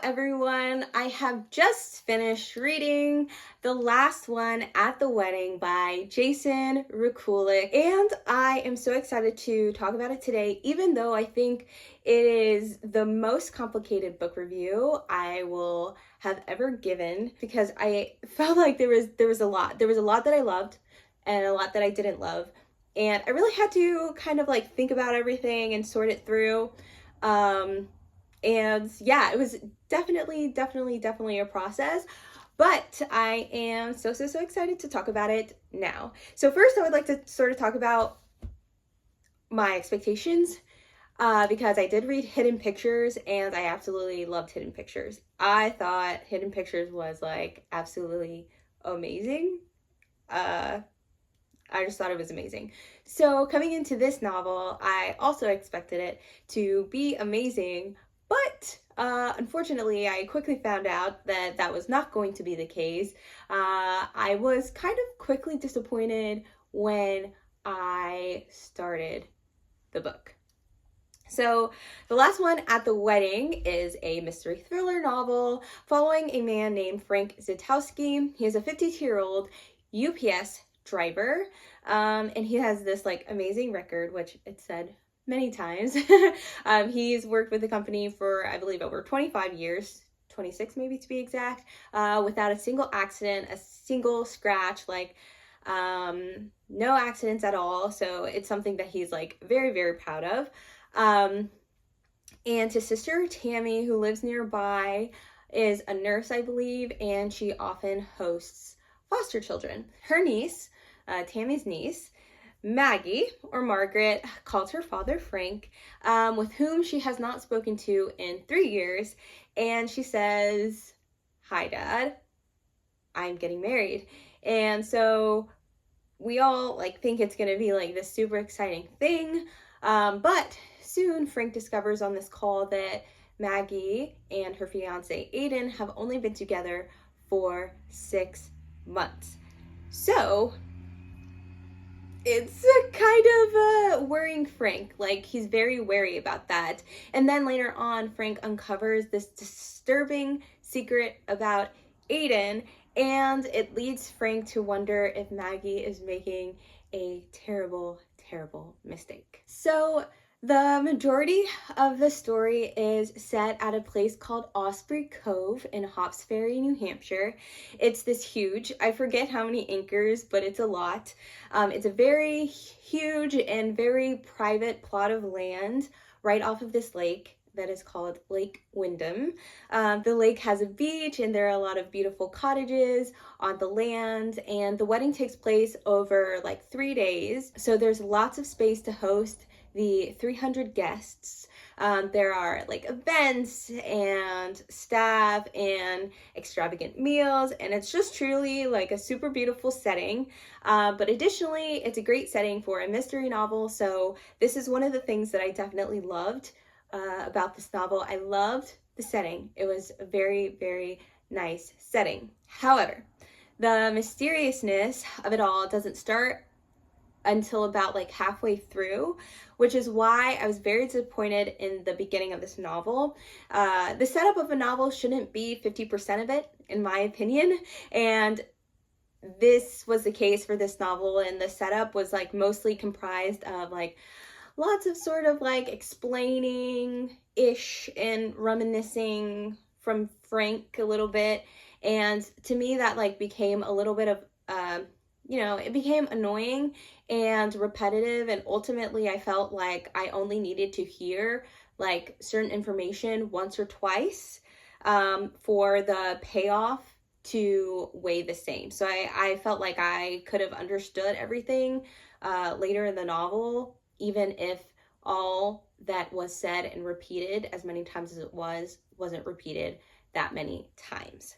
everyone. I have just finished reading The Last One at the Wedding by Jason Rekulak, and I am so excited to talk about it today, even though I think it is the most complicated book review I will have ever given, because I felt like there was a lot. There was a lot that I loved and a lot that I didn't love, and I really had to kind of like think about everything and sort it through. And yeah, it was definitely a process, but I am so excited to talk about it now. So first, I would like to sort of talk about my expectations, because I did read Hidden Pictures and I absolutely loved Hidden Pictures. I thought Hidden Pictures was like absolutely amazing. I just thought it was amazing. So coming into this novel, I also expected it to be amazing, but unfortunately, I quickly found out that that was not going to be the case. I was kind of quickly disappointed when I started the book. So The Last One at the Wedding is a mystery thriller novel following a man named Frank Zitowski. He is a 52-year-old UPS driver, and he has this like amazing record, which it said many times. He's worked with the company for, I believe, over 25 years, 26 maybe to be exact, without a single accident, a single scratch, like no accidents at all. So it's something that he's like very proud of. And his sister Tammy, who lives nearby, is a nurse, I believe, and she often hosts foster children. Her niece, Tammy's niece, Maggie, or Margaret, calls her father Frank, with whom she has not spoken to in 3 years, and she says, "Hi, Dad, I'm getting married." And so we all like think it's gonna be like this super exciting thing, but soon Frank discovers on this call that Maggie and her fiance Aiden have only been together for 6 months. So it's kind of worrying Frank. Like, he's very wary about that. And then later on, Frank uncovers this disturbing secret about Aiden, and it leads Frank to wonder if Maggie is making a terrible mistake. So the majority of the story is set at a place called Osprey Cove in Hops Ferry, New Hampshire. It's this huge, I forget how many acres, but it's a lot. It's a very huge and very private plot of land right off of this lake that is called Lake Wyndham. The lake has a beach, and there are a lot of beautiful cottages on the land, and the wedding takes place over like 3 days. So there's lots of space to host the 300 guests. There are like events and staff and extravagant meals, and it's just truly like a super beautiful setting. But additionally, it's a great setting for a mystery novel. So this is one of the things that I definitely loved about this novel. I loved the setting. It was a very nice setting. However, the mysteriousness of it all doesn't start until about like halfway through, which is why I was very disappointed in the beginning of this novel. The setup of a novel shouldn't be 50% of it, in my opinion, and this was the case for this novel, and the setup was like mostly comprised of like lots of sort of like explaining-ish and reminiscing from Frank a little bit, and to me that like became a little bit of it became annoying and repetitive, and ultimately I felt like I only needed to hear like certain information once or twice for the payoff to weigh the same. So I felt like I could have understood everything later in the novel, even if all that was said and repeated as many times as it wasn't repeated that many times.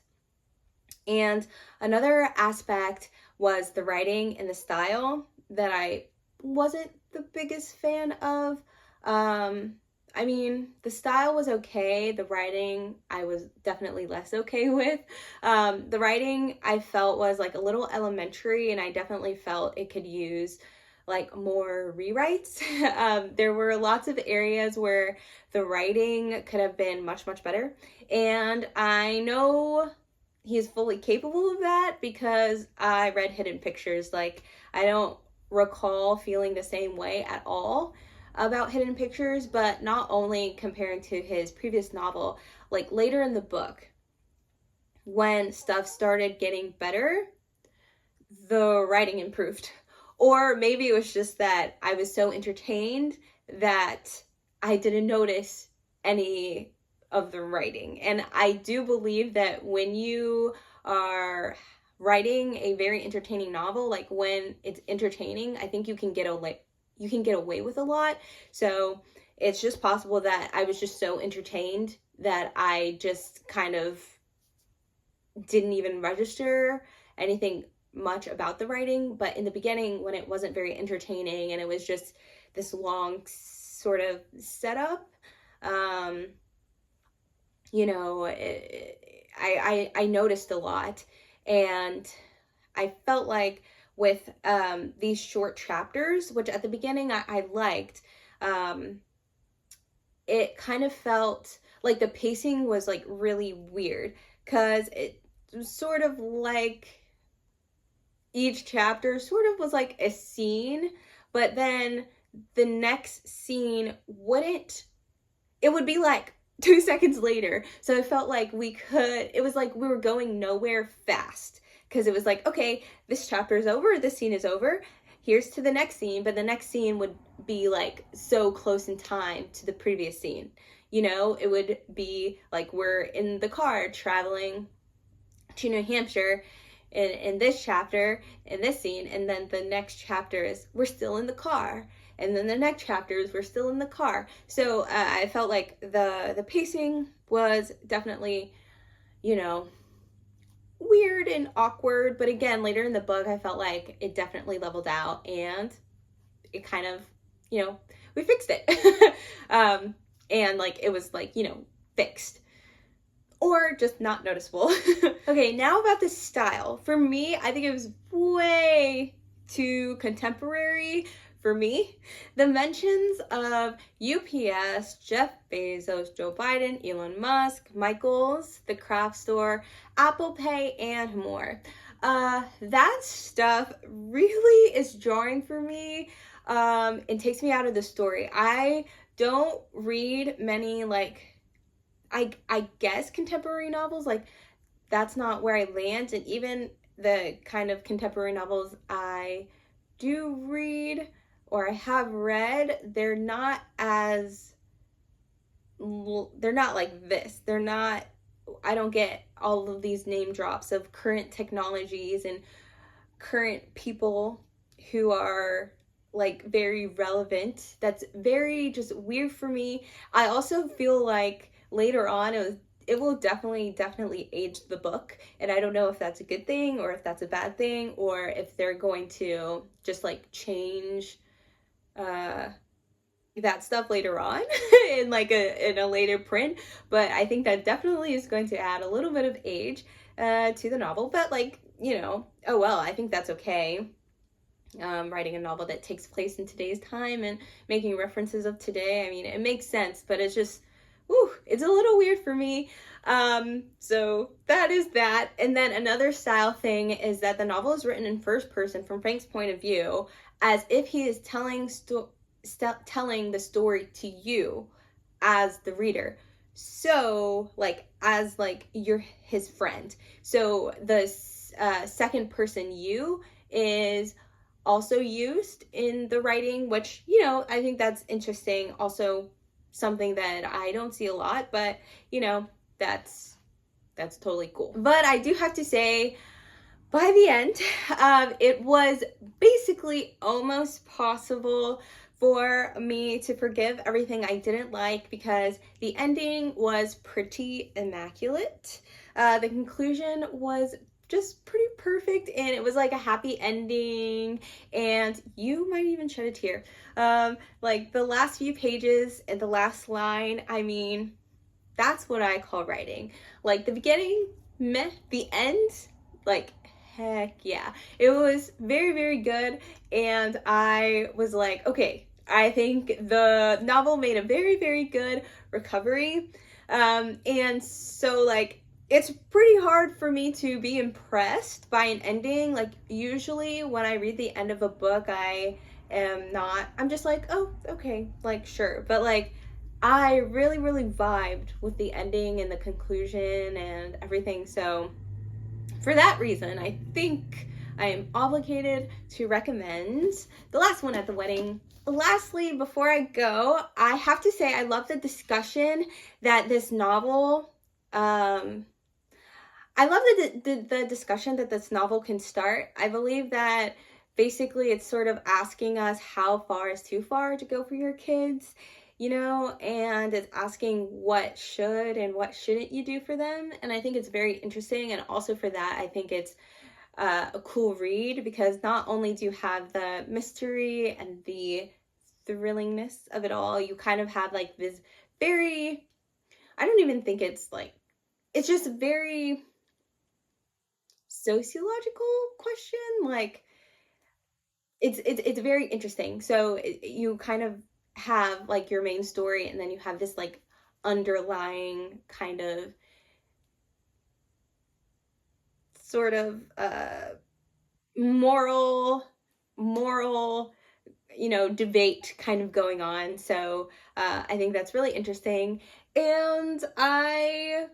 And another aspect was the writing and the style that I wasn't the biggest fan of. I mean, the style was okay. The writing, I was definitely less okay with. The writing I felt was like a little elementary, and I definitely felt it could use like more rewrites. There were lots of areas where the writing could have been much, much better. And I know he's fully capable of that because I read Hidden Pictures. Like, I don't recall feeling the same way at all about Hidden Pictures, but not only comparing to his previous novel, like later in the book, when stuff started getting better, the writing improved. Or maybe it was just that I was so entertained that I didn't notice any of the writing. And I do believe that when you are writing a very entertaining novel, like when it's entertaining, I think you can get away with a lot. So it's just possible that I was just so entertained that I just kind of didn't even register anything much about the writing. But in the beginning, when it wasn't very entertaining and it was just this long sort of setup, you know, I noticed a lot. And I felt like with these short chapters, which at the beginning I liked, it kind of felt like the pacing was like really weird, because it was sort of like each chapter sort of was like a scene, but then the next scene it would be like 2 seconds later. So it felt like it was like we were going nowhere fast, because it was like, okay, this chapter is over, this scene is over, here's to the next scene, but the next scene would be like so close in time to the previous scene. You know, it would be like we're in the car traveling to New Hampshire in this chapter, in this scene, and then the next chapter is we're still in the car, and then the next chapter is we're still in the car. So I felt like the pacing was definitely, you know, weird and awkward. But again, later in the book, I felt like it definitely leveled out, and it kind of, you know, we fixed it. And like it was like, you know, fixed, or just not noticeable. Okay, now about the style. For me, I think it was way too contemporary for me. The mentions of UPS, Jeff Bezos, Joe Biden, Elon Musk, Michaels, the craft store, Apple Pay, and more. That stuff really is jarring for me. It takes me out of the story. I don't read many, like, I guess contemporary novels. Like, that's not where I land. And even the kind of contemporary novels I do read or I have read, they're not like this. I don't get all of these name drops of current technologies and current people who are like very relevant. That's very just weird for me. I also feel like later on it will definitely age the book, and I don't know if that's a good thing or if that's a bad thing, or if they're going to just like change that stuff later on in like in a later print. But I think that definitely is going to add a little bit of age to the novel. But like, you know, oh well, I think that's okay. Writing a novel that takes place in today's time and making references of today, I mean, it makes sense, but it's just, it's a little weird for me. So that is that. And then another style thing is that the novel is written in first person from Frank's point of view, as if he is telling the story to you as the reader. So like, as like you're his friend. So the second person you is also used in the writing, which, you know, I think that's interesting. Also something that I don't see a lot, but you know, that's totally cool. But I do have to say, by the end, it was basically almost possible for me to forgive everything I didn't like, because the ending was pretty immaculate. The conclusion was just pretty perfect, and it was like a happy ending, and you might even shed a tear. Like the last few pages and the last line, I mean, that's what I call writing. Like the beginning, meh, the end, like heck yeah. It was very, very good, and I was like, okay, I think the novel made a very, very good recovery. And so, like, it's pretty hard for me to be impressed by an ending. Like, usually when I read the end of a book, I'm just like, oh, okay, like, sure. But, like, I really, really vibed with the ending and the conclusion and everything. So, for that reason, I think I am obligated to recommend The Last One at the Wedding. Lastly, before I go, I have to say I love the discussion that this novel, I love the discussion that this novel can start. I believe that basically it's sort of asking us how far is too far to go for your kids, you know, and it's asking what should and what shouldn't you do for them. And I think it's very interesting. And also for that, I think it's a cool read, because not only do you have the mystery and the thrillingness of it all, you kind of have like this very, I don't even think it's like, it's just a very sociological question. Like, it's very interesting. So you kind of have like your main story, and then you have this like underlying kind of sort of moral, you know, debate kind of going on. So I think that's really interesting, and I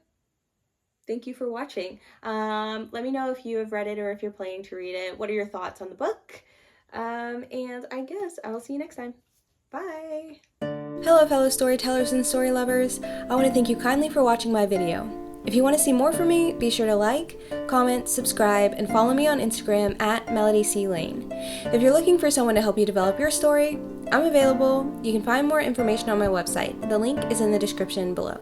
thank you for watching. Let me know if you have read it or if you're planning to read it. What are your thoughts on the book? And I guess I will see you next time. Bye! Hello fellow storytellers and story lovers. I want to thank you kindly for watching my video. If you want to see more from me, be sure to like, comment, subscribe, and follow me on Instagram at MelodyC Lane. If you're looking for someone to help you develop your story, I'm available. You can find more information on my website. The link is in the description below.